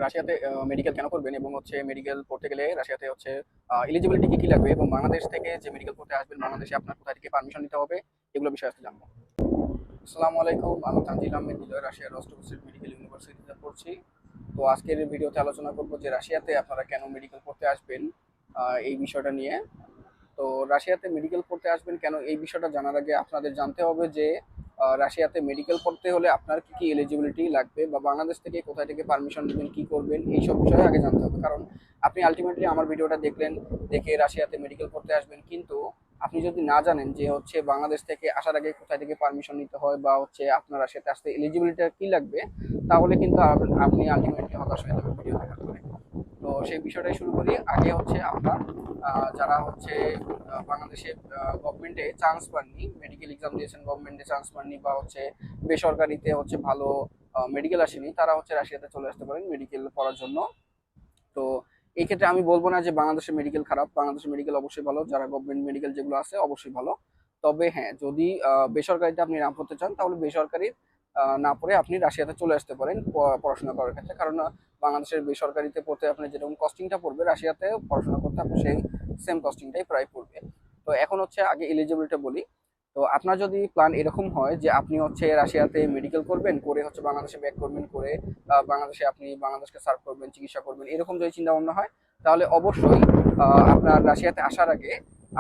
রাশিয়াতে মেডিকেল কেন করবেন এবং হচ্ছে মেডিকেল পড়তে গেলে রাশিয়াতে হচ্ছে এলিজিবিলিটি কি কি লাগবে এবং বাংলাদেশ থেকে যে মেডিকেল পড়তে আসবেন বাংলাদেশে আপনার কোথা থেকে পারমিশন নিতে হবে এগুলো বিষয়ে আজকে জানবো। আসসালামু আলাইকুম, আমি তানজিল আহমেদ বিজয় রাশিয়ার রোস্টভ স্টেট মেডিকেল ইউনিভার্সিটিতে পড়ছি। তো আজকের এই ভিডিওতে আলোচনা করব যে রাশিয়াতে আপনারা কেন মেডিকেল পড়তে আসবেন এই বিষয়টা নিয়ে। তো রাশিয়াতে মেডিকেল পড়তে আসবেন কেন এই বিষয়টা জানার আগে আপনাদের জানতে হবে যে রাশিয়াতে মেডিকেল পড়তে হলে আপনার কি কি এলিজিবিলিটি লাগবে বা বাংলাদেশ থেকে কোথায় থেকে পারমিশন নেবেন, কি করবেন, এইসব বিষয়ে আগে জানতে হবে। কারণ আপনি আলটিমেটলি আমার ভিডিওটা দেখলেন, দেখে রাশিয়াতে মেডিকেল পড়তে আসবেন, কিন্তু আপনি যদি না জানেন যে হচ্ছে বাংলাদেশ থেকে আসার আগে কোথায় থেকে পারমিশন নিতে হয় বা হচ্ছে আপনার রাশিয়াতে আসতে এলিজিবিলিটি কি লাগবে, তাহলে কিন্তু আপনি আলটিমেটলি হতাশ হয়ে যাবেন ভিডিও দেখার পরে। তো সেই বিষয়টাই শুরু করি। আগে হচ্ছে আপনার যারা হচ্ছে বাংলাদেশে গভর্নমেন্টে চান্স পাননি, মেডিকেল এক্সাম দিয়েছেন গভর্নমেন্টে চান্স পাননি বা হচ্ছে বেসরকারিতে হচ্ছে ভালো মেডিকেল আসেনি, তারা হচ্ছে রাশিয়াতে চলে আসতে পারেন মেডিকেল পড়ার জন্য। তো এই ক্ষেত্রে আমি বলবো না যে বাংলাদেশের মেডিকেল খারাপ, বাংলাদেশের মেডিকেল অবশ্যই ভালো, যারা গভর্নমেন্ট মেডিকেল যেগুলো আছে অবশ্যই ভালো। তবে হ্যাঁ, যদি বেসরকারিতে আপনি না পড়তে চান তাহলে বেসরকারি না পড়ে আপনি রাশিয়াতে চলে আসতে পারেন পড়াশোনা করার ক্ষেত্রে। কারণ বাংলাদেশের বেসরকারিতে পড়তে আপনার যেরকম কস্টিংটা পড়বে রাশিয়াতে পড়াশোনা করতে আপনার সেই সেম কস্টিংটাই প্রায় পড়বে। তো এখন হচ্ছে আগে এলিজিবিলিটি বলি। তো আপনার যদি প্ল্যান এরকম হয় যে আপনি হচ্ছে রাশিয়াতে মেডিকেল করবেন, করে হচ্ছে বাংলাদেশে ব্যাক করবেন, করে বাংলাদেশে আপনি বাংলাদেশকে সার্ভ করবেন, চিকিৎসা করবেন, এরকম যদি চিন্তা ভাবনা হয় তাহলে অবশ্যই আপনার রাশিয়াতে আসার আগে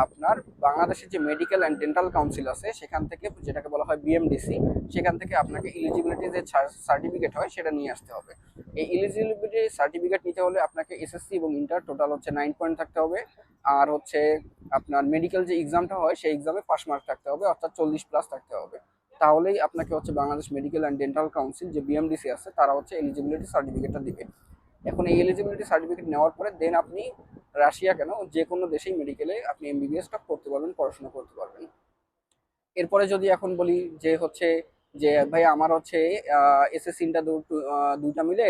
আপনার বাংলাদেশের যে মেডিকেল অ্যান্ড ডেন্টাল কাউন্সিল আছে সেখান থেকে, যেটাকে বলা হয় বিএমডিসি, সেখান থেকে আপনাকে ইলিজিবিলিটি যে সার্টিফিকেট হয় সেটা নিয়ে আসতে হবে। এই ইলিজিবিলিটি সার্টিফিকেট নিতে হলে আপনাকে এসএসসি এবং ইন্টার টোটাল হচ্ছে 9 পয়েন্ট থাকতে হবে। আর হচ্ছে আপনার মেডিকেল যে এক্সামটা হয় সেই এক্সামে পাস মার্ক থাকতে হবে, অর্থাৎ 40+ থাকতে হবে। তাহলেই আপনাকে হচ্ছে Bangladesh medical and dental council যে বিএমডিসি আছে তারা হচ্ছে এলিজিবিলিটি সার্টিফিকেটটা দিবে। এখন এই এলিজিবিলিটি সার্টিফিকেট নেওয়ার পরে দেন আপনি রাশিয়া কেন, যে কোনো দেশেই মেডিকেলে আপনি এমবিবিএসটা করতে পারবেন, পড়াশোনা করতে পারবেন। এরপরে যদি এখন বলি যে হচ্ছে যে ভাই আমার হচ্ছে এসএসসি ইন্টার দুইটা মিলে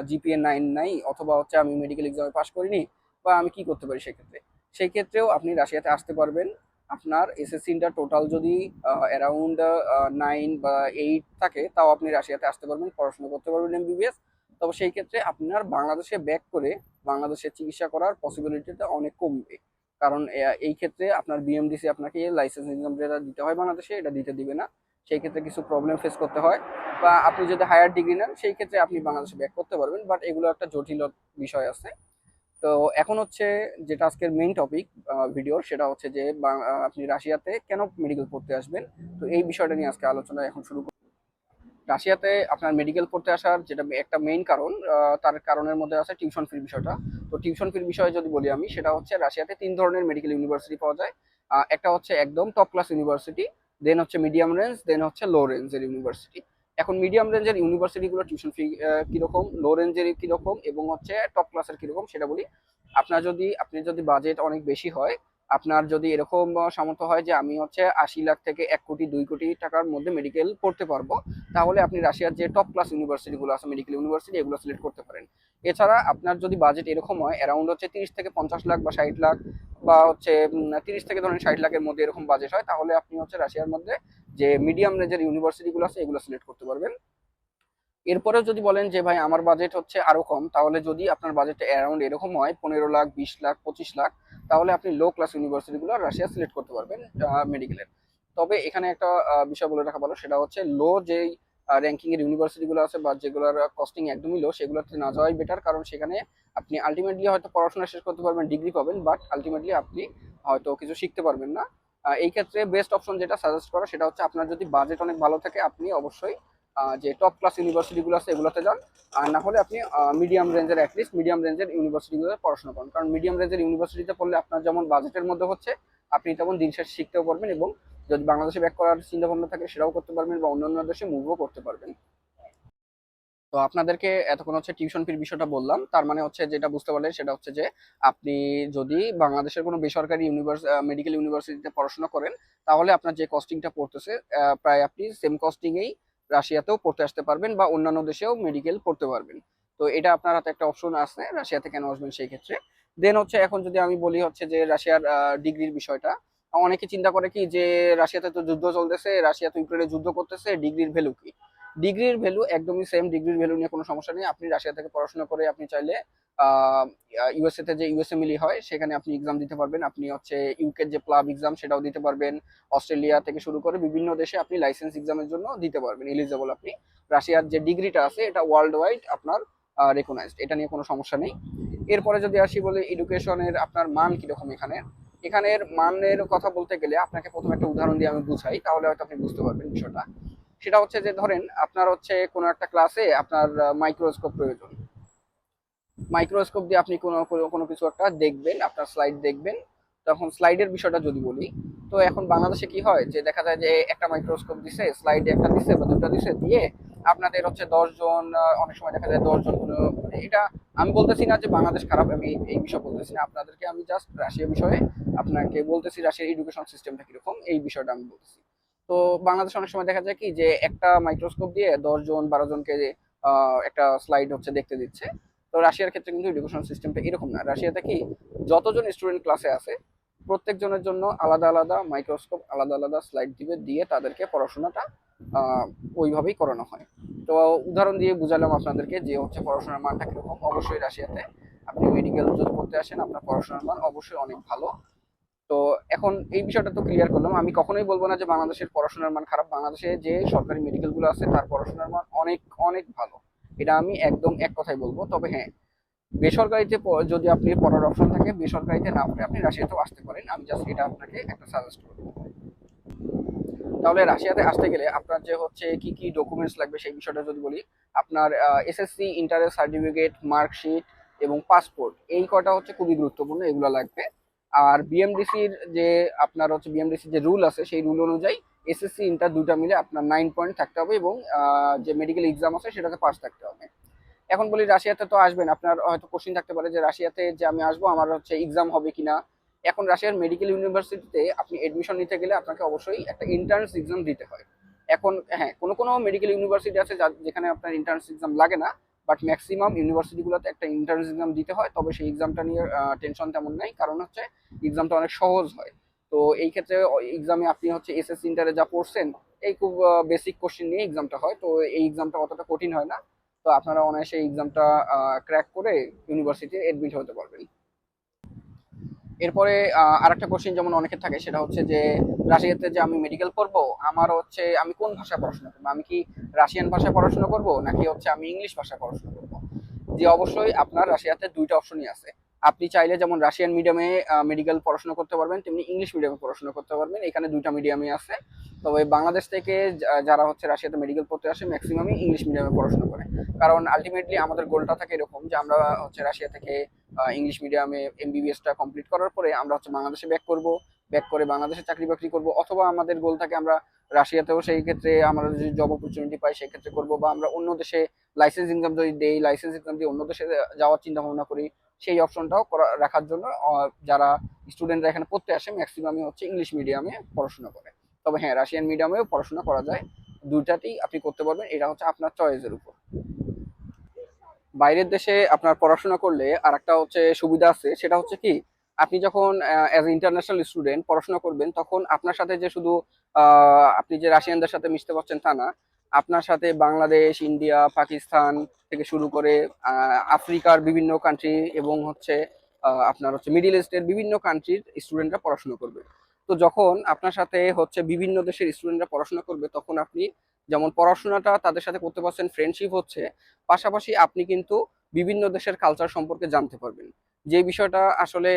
জিপিএ 9 নাই, অথবা হচ্ছে আমি মেডিকেল এক্সামে পাশ করিনি, বা আমি কি করতে পারি সেক্ষেত্রে? সেই ক্ষেত্রেও আপনি রাশিয়াতে আসতে পারবেন। আপনার এসএসসি ইন্টার টোটাল যদি অ্যারাউন্ড 9 বা 8 থাকে, তাও আপনি রাশিয়াতে আসতে পারবেন, পড়াশোনা করতে পারবেন এমবিবিএস। তবে সেই ক্ষেত্রে আপনার বাংলাদেশে ব্যাক করে বাংলাদেশে চিকিৎসা করার পসিবিলিটিটা অনেক কমবে। কারণ এই ক্ষেত্রে আপনার বিএমডিসি আপনাকে লাইসেন্স এক্সাম যেটা দিতে হয় বাংলাদেশে, এটা দিতে দিবে না। সেই ক্ষেত্রে কিছু প্রবলেম ফেস করতে হয়। বা আপনি যদি হায়ার ডিগ্রি নেন সেই ক্ষেত্রে আপনি বাংলাদেশে ব্যাক করতে পারবেন, বাট এগুলো একটা জটিল বিষয় আছে। তো এখন হচ্ছে যেটা আজকের মেইন টপিক ভিডিওর, সেটা হচ্ছে যে আপনি রাশিয়াতে কেন মেডিকেল পড়তে আসবেন। তো এই বিষয়টা নিয়ে আজকে আলোচনা এখন শুরু। রাশিয়াতে আপনার মেডিকেল পড়তে আসার যেটা একটা মেইন কারণ, তার কারণের মধ্যে আছে টিউশন ফির বিষয়টা। তো টিউশন ফির বিষয়ে যদি বলি আমি, সেটা হচ্ছে রাশিয়াতে 3 ধরনের মেডিকেল ইউনিভার্সিটি পাওয়া যায়। একটা হচ্ছে একদম টপ ক্লাস ইউনিভার্সিটি, দেন হচ্ছে মিডিয়াম রেঞ্জ, দেন হচ্ছে লো রেঞ্জের ইউনিভার্সিটি। এখন মিডিয়াম রেঞ্জের ইউনিভার্সিটিগুলো টিউশন ফি কিরকম, লো রেঞ্জের কিরকম এবং হচ্ছে টপ ক্লাসের কিরকম সেটা বলি। আপনি যদি বাজেট অনেক বেশি হয়, আপনার যদি এরকম সামর্থ্য হয় যে আমি হচ্ছে 80 লাখ থেকে 1 কোটি 2 কোটি টাকার মধ্যে মেডিকেল পড়তে পারবো, তাহলে আপনি রাশিয়ার যে টপ ক্লাস ইউনিভার্সিটিগুলো আছে মেডিকেল ইউনিভার্সিটি, এগুলো সিলেক্ট করতে পারেন। এছাড়া আপনার যদি বাজেট এরকম হয় অ্যারাউন্ড হচ্ছে 30 থেকে 50 লাখ বা 60 লাখ, বা হচ্ছে 30 থেকে ধরেন 60 লাখের মধ্যে এরকম বাজেট হয়, তাহলে আপনি হচ্ছে রাশিয়ার মধ্যে যে মিডিয়াম রেঞ্জের ইউনিভার্সিটিগুলো আছে এগুলো সিলেক্ট করতে পারবেন। এরপরেও যদি বলেন যে ভাই আমার বাজেট হচ্ছে আরো কম, তাহলে যদি আপনার বাজেট অ্যারাউন্ড এরকম হয় 15 লাখ, 20 লাখ, 25 লাখ, তাহলে আপনি লো ক্লাস ইউনিভার্সিটিগুলো রাশিয়া সিলেক্ট করতে পারবেন মেডিকেলের। তবে এখানে একটা বিষয় বলে রাখা ভালো, সেটা হচ্ছে লো যেই র্যাঙ্কিং এর ইউনিভার্সিটিগুলো আছে বা যেগুলোর কস্টিং একদমই লো, সেগুলোতে না যাওয়াই বেটার। কারণ সেখানে আপনি আলটিমেটলি হয়তো পড়াশোনা শেষ করতে পারবেন, ডিগ্রি পাবেন, বাট আলটিমেটলি আপনি হয়তো কিছু শিখতে পারবেন না। এই ক্ষেত্রে বেস্ট অপশন যেটা সাজেস্ট করা, সেটা হচ্ছে আপনার যদি বাজেট অনেক ভালো থাকে আপনি অবশ্যই যে টপ ক্লাস ইউনিভার্সিটিগুলো আছে এগুলোতে যান। আর না হলে আপনি মিডিয়াম রেঞ্জের, অ্যাটলিস্ট মিডিয়াম রেঞ্জের ইউনিভার্সিটিগুলোতে পড়াশোনা করুন। কারণ মিডিয়াম রেঞ্জের ইউনিভার্সিটিতে পড়লে আপনার যেমন বাজেটের মধ্যে হচ্ছে, আপনি তেমন দিন শেষে শিখতেও পারবেন, এবং যদি বাংলাদেশে ব্যাক করার চিন্তা ভাবনা থাকে সেটাও করতে পারবেন, বা অন্যান্য দেশে মুভও করতে পারবেন। তো আপনাদেরকে এতক্ষণ হচ্ছে টিউশন ফির বিষয়টা বললাম, তার মানে হচ্ছে যেটা বুঝতে পারলেন সেটা হচ্ছে যে আপনি যদি বাংলাদেশের কোনো বেসরকারি মেডিকেল ইউনিভার্সিটিতে পড়াশোনা করেন, তাহলে আপনার যে কস্টিংটা পড়তেছে প্রায় আপনি সেম কস্টিংয়েই রাশিয়াতেও পড়তে আসতে পারবেন বা অন্যান্য দেশেও মেডিকেল পড়তে পারবেন। তো এটা আপনার হাতে একটা অপশন আছে রাশিয়াতে কেন আসবেন সেই ক্ষেত্রে। দেন হচ্ছে এখন যদি আমি বলি হচ্ছে যে রাশিয়ার ডিগ্রির বিষয়টা, অনেকে চিন্তা করে কি যে রাশিয়াতে তো যুদ্ধ চলতেছে, রাশিয়া তো ইউক্রেনে যুদ্ধ করতেছে, ডিগ্রির ভ্যালু কি? ডিগ্রির ভ্যালু একদমই সেম, ডিগ্রির ভ্যালু নিয়ে কোনো সমস্যা নেই। আপনি রাশিয়া থেকে পড়াশোনা করে আপনি চাইলে ইউএসএ তে যে ইউএসএ মিলি হয় সেখানে আপনি এক্সাম দিতে পারবেন। আপনি হচ্ছে ইউকে যে প্লাব এক্সাম সেটাও দিতে পারবেন। অস্ট্রেলিয়া থেকে শুরু করে বিভিন্ন দেশে আপনি লাইসেন্স এক্সামের জন্য দিতে পারবেন, এলিজিবল আপনি। রাশিয়ার যে ডিগ্রিটা আছে এটা ওয়ার্ল্ড ওয়াইড আপনার রেকগনাইজড, এটা নিয়ে কোনো সমস্যা নেই। এরপরে যদি আসি বলি এডুকেশনের আপনার মান কিরকম এখানে, এখানের মানের কথা বলতে গেলে আপনাকে প্রথমে একটা উদাহরণ দিয়ে আমি বুঝাই, তাহলে হয়তো আপনি বুঝতে পারবেন বিষয়টা। সেটা হচ্ছে যে ধরেন আপনার হচ্ছে কোনো একটা ক্লাসে আপনার মাইক্রোস্কোপ প্রয়োজন। মাইক্রোস্কোপ দিয়ে আপনি কোনো কোনো কোনো কিছু একটা দেখবেন, আপনার স্লাইড দেখবেন। তখন স্লাইডের বিষয়টা যদি বলি, তো এখন বাংলাদেশে কি হয় যে দেখা যায় যে একটা মাইক্রোস্কোপ দিছে, স্লাইডে একটা দিছে বা দুটো দিছে দিয়ে আপনাদের হচ্ছে 10 জন, অনেক সময় দেখা যায় 10 জন কোনো, মানে এটা আমি বলতেছি না যে বাংলাদেশ খারাপ, আমি এই বিষয় বলতেছি না আপনাদেরকে, আমি জাস্ট রাশিয়া বিষয়ে আপনাকে বলতেছি রাশিয়ার এডুকেশন সিস্টেমটা কিরকম এই বিষয়টা আমি বলতেছি। তো বাংলাদেশে অনেক সময় দেখা যায় কি যে একটা মাইক্রোস্কোপ দিয়ে 10 জন 12 জনকে একটা স্লাইড হচ্ছে দেখতে দিচ্ছে। তো রাশিয়ার ক্ষেত্রে কিন্তু এডুকেশন সিস্টেমটা এরকম না। রাশিয়াতে কি যতজন স্টুডেন্ট ক্লাসে আছে প্রত্যেকজনের জন্য আলাদা আলাদা মাইক্রোস্কোপ, আলাদা আলাদা স্লাইড দিবে, দিয়ে তাদেরকে পড়াশোনাটা আহ, ওইভাবেই করানো হয়। তো উদাহরণ দিয়ে বুঝালাম আপনাদেরকে যে হচ্ছে পড়াশোনার মানটা কিরকম। অবশ্যই রাশিয়াতে আপনি মেডিকেল যদি পড়তে আসেন আপনার পড়াশোনার মান অবশ্যই অনেক ভালো। তো এখন এই বিষয়টা তো ক্লিয়ার করলাম, আমি কখনোই বলবো না যে বাংলাদেশের পড়াশোনার মান খারাপ। বাংলাদেশে যে সরকারি মেডিকেল গুলো আছে তার পড়াশোনার মান অনেক অনেক ভালো, এটা আমি একদম এক কথাই বলবো। তবে হ্যাঁ, বেসরকারিতে যদি আপনি পড়ার অপশন থাকে, বেসরকারিতে না পড়ে আপনি রাশিয়াতেও আসতে পারেন, আমি জাস্ট এটা আপনাকে একটা সাজেস্ট করবো। তাহলে রাশিয়াতে আসতে গেলে আপনার যে হচ্ছে কি কি ডকুমেন্টস লাগবে সেই বিষয়টা যদি বলি, আপনার এসএসসি ইন্টারের সার্টিফিকেট, মার্কশিট এবং পাসপোর্ট, এই কটা হচ্ছে খুবই গুরুত্বপূর্ণ, এগুলো লাগবে। আর বিএমডিসির যে আপনার হচ্ছে বিএমডিসির যে রুল আছে সেই রুল অনুযায়ী এসএসসি ইন্টার দুটা মিলে আপনার 9 পয়েন্ট থাকতে হবে এবং যে মেডিকেল এক্সাম আছে সেটাতে পাস থাকতে হবে। এখন বলি রাশিয়াতে তো আসবেন, আপনার হয়তো কোশ্চিন থাকতে পারে যে রাশিয়াতে যে আমি আসবো আমার হচ্ছে এক্সাম হবে কিনা। এখন রাশিয়ার মেডিকেল ইউনিভার্সিটিতে আপনি এডমিশন নিতে গেলে আপনাকে অবশ্যই একটা এন্ট্রান্স এক্সাম দিতে হয়। এখন হ্যাঁ, কোনো কোনো মেডিকেল ইউনিভার্সিটি আছে যেখানে আপনার এন্ট্রান্স এক্সাম লাগে না, বাট ম্যাক্সিমাম ইউনিভার্সিটিগুলোতে একটা এন্ট্রান্স এক্সাম দিতে হয়। তবে সেই এক্সামটা নিয়ে টেনশন তেমন নাই, কারণ হচ্ছে এক্সামটা অনেক সহজ হয়। তো এই ক্ষেত্রে এক্সামে আপনি হচ্ছে এসএসসি ইন্টারে যা পড়ছেন এই খুব বেসিক কোশ্চেন নিয়ে এক্সামটা হয়, তো এই এক্সামটা অতটা কঠিন হয় না। তো আপনারা অনায়াসে এক্সামটা ক্র্যাক করে ইউনিভার্সিটি এডমিট হতে পারবেন। এরপরে আরেকটা কোশ্চেন যেমন অনেকের থাকে, সেটা হচ্ছে যে রাশিয়াতে যে আমি মেডিকেল পড়বো, আমার হচ্ছে আমি কোন ভাষায় পড়াশোনা করবো, আমি কি রাশিয়ান ভাষায় পড়াশোনা করব নাকি হচ্ছে আমি ইংলিশ ভাষায় পড়াশোনা করব। যে অবশ্যই আপনার রাশিয়াতে দুইটা অপশনই আছে। আপনি চাইলে যেমন রাশিয়ান মিডিয়ামে মেডিকেল পড়াশোনা করতে পারবেন, তেমনি ইংলিশ মিডিয়ামে পড়াশোনা করতে পারবেন, এখানে দুইটা মিডিয়ামই আছে। তবে বাংলাদেশ থেকে যারা হচ্ছে রাশিয়াতে মেডিকেল পড়তে আসে ম্যাক্সিমামই ইংলিশ মিডিয়ামে পড়াশোনা করে। কারণ আলটিমেটলি আমাদের গোলটা থাকে এরকম যে আমরা হচ্ছে রাশিয়া থেকে ইংলিশ মিডিয়ামে এমবিবিএসটা কমপ্লিট করার পরে আমরা হচ্ছে বাংলাদেশে ব্যাক করব, ব্যাক করে বাংলাদেশে চাকরি বাকরি করব, অথবা আমাদের গোল থাকে আমরা রাশিয়াতেও সেই ক্ষেত্রে আমরা যদি জব অপরচুনিটি পাই সেই ক্ষেত্রে করবো, বা আমরা অন্য দেশে লাইসেন্স এক্সাম যদি দেই, লাইসেন্স এক্সাম দিয়ে অন্য দেশে যাওয়ার চিন্তা ভাবনা করি। সেই অপশনটাও রাখার জন্য যারা স্টুডেন্টরা এখানে পড়তে আসে ম্যাক্সিমামই হচ্ছে ইংলিশ মিডিয়ামে পড়াশোনা করে। তবে হ্যাঁ, রাশিয়ান মিডিয়ামেও পড়াশোনা করা যায়, দুইটাতেই আপনি করতে পারবেন, এটা হচ্ছে আপনার চয়েসের উপর। বাইরের দেশে আপনার পড়াশোনা করলে আর একটা হচ্ছে সুবিধা আছে, সেটা হচ্ছে কি আপনি যখন অ্যাজ ইন্টারন্যাশনাল স্টুডেন্ট পড়াশোনা করবেন তখন আপনার সাথে যে শুধু আপনি যে রাশিয়ানদের সাথে মিশতে পারছেন তা না, আপনার সাথে বাংলাদেশ, ইন্ডিয়া, পাকিস্তান থেকে শুরু করে আফ্রিকার বিভিন্ন কান্ট্রি এবং হচ্ছে আপনার হচ্ছে মিডিল ইস্টের বিভিন্ন কান্ট্রির স্টুডেন্টরা পড়াশোনা করবে। তো যখন আপনার সাথে হচ্ছে বিভিন্ন দেশের স্টুডেন্টরা পড়াশোনা করবে তখন আপনি যেমন পড়াশোনাটা তাদের সাথে করতে পারছেন, ফ্রেন্ডশিপ হচ্ছে, পাশাপাশি আপনি কিন্তু বিভিন্ন দেশের কালচার সম্পর্কে জানতে পারবেন। যে বিষয়টা আসলে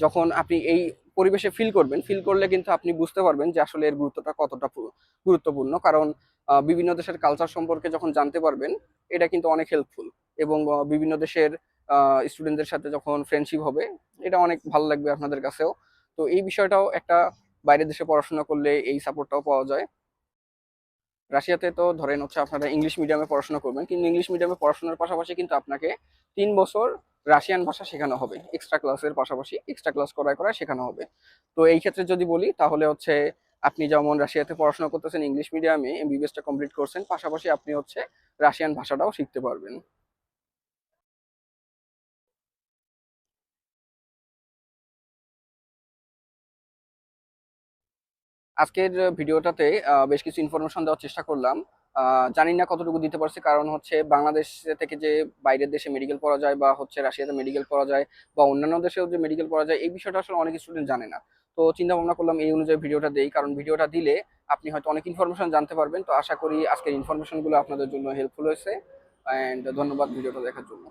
যখন আপনি এই পরিবেশে ফিল করবেন, ফিল করলে কিন্তু আপনি বুঝতে পারবেন যে আসলে এর গুরুত্বটা কতটা গুরুত্বপূর্ণ। কারণ বিভিন্ন দেশের কালচার সম্পর্কে যখন জানতে পারবেন এটা কিন্তু অনেক হেল্পফুল। এবং বিভিন্ন দেশের স্টুডেন্টদের সাথে যখন ফ্রেন্ডশিপ হবে এটা অনেক ভালো লাগবে আপনাদের কাছেও। তো এই বিষয়টাও একটা, বাইরের দেশে পড়াশোনা করলে এই সাপোর্টটাও পাওয়া যায়। রাশিয়াতে তো ধরেন হচ্ছে আপনারা ইংলিশ মিডিয়ামে পড়াশোনা করবেন, কিন্তু ইংলিশ মিডিয়ামে পড়াশোনার পাশাপাশি কিন্তু আপনাকে 3 বছর রাশিয়ান ভাষা শেখানো হবে, এক্সট্রা ক্লাসের পাশাপাশি এক্সট্রা ক্লাস করায় করায় শেখানো হবে। তো এই ক্ষেত্রে যদি বলি তাহলে হচ্ছে আপনি যেমন রাশিয়াতে পড়াশোনা করতেছেন ইংলিশ মিডিয়ামে, এমবিবিএসটা কমপ্লিট করছেন, পাশাপাশি আপনি হচ্ছে রাশিয়ান ভাষাটাও শিখতে পারবেন। আজকের ভিডিওটাতে বেশ কিছু ইনফরমেশন দেওয়ার চেষ্টা করলাম। জানি না কতটুকু দিতে পারছি, কারণ হচ্ছে বাংলাদেশ থেকে যে বাইরের দেশে মেডিকেল পড়া যায় বা হচ্ছে রাশিয়াতে মেডিকেল পড়া যায় বা অন্যান্য দেশেও যে মেডিকেল পড়া যায়, এই বিষয়টা আসলে অনেক স্টুডেন্ট জানে না। তো চিন্তা ভাবনা করলাম এই অনুযায়ী ভিডিওটা দেই, কারণ ভিডিওটা দিলে আপনি হয়তো অনেক ইনফরমেশন জানতে পারবেন। তো আশা করি আজকের ইনফরমেশনগুলো আপনাদের জন্য হেল্পফুল হয়েছে। অ্যান্ড ধন্যবাদ ভিডিওটা দেখার জন্য।